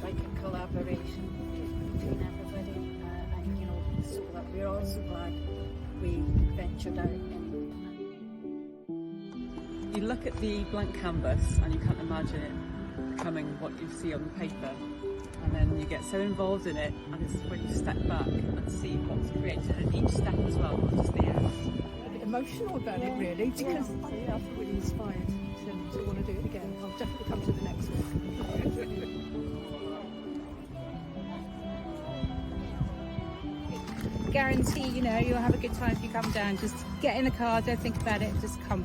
Like a collaboration between everybody, and you know, so that we're all so glad we ventured out and You look at the blank canvas and you can't imagine it becoming what you see on the paper, and then you get so involved in it, and it's when you step back and see what's created at each step as well, not just the end. A bit emotional about it really, because I feel really inspired to want to do it again. I'll definitely come to the next one. Guarantee, you know, you'll have a good time if you come down. Just get in the car, don't think about it, just come.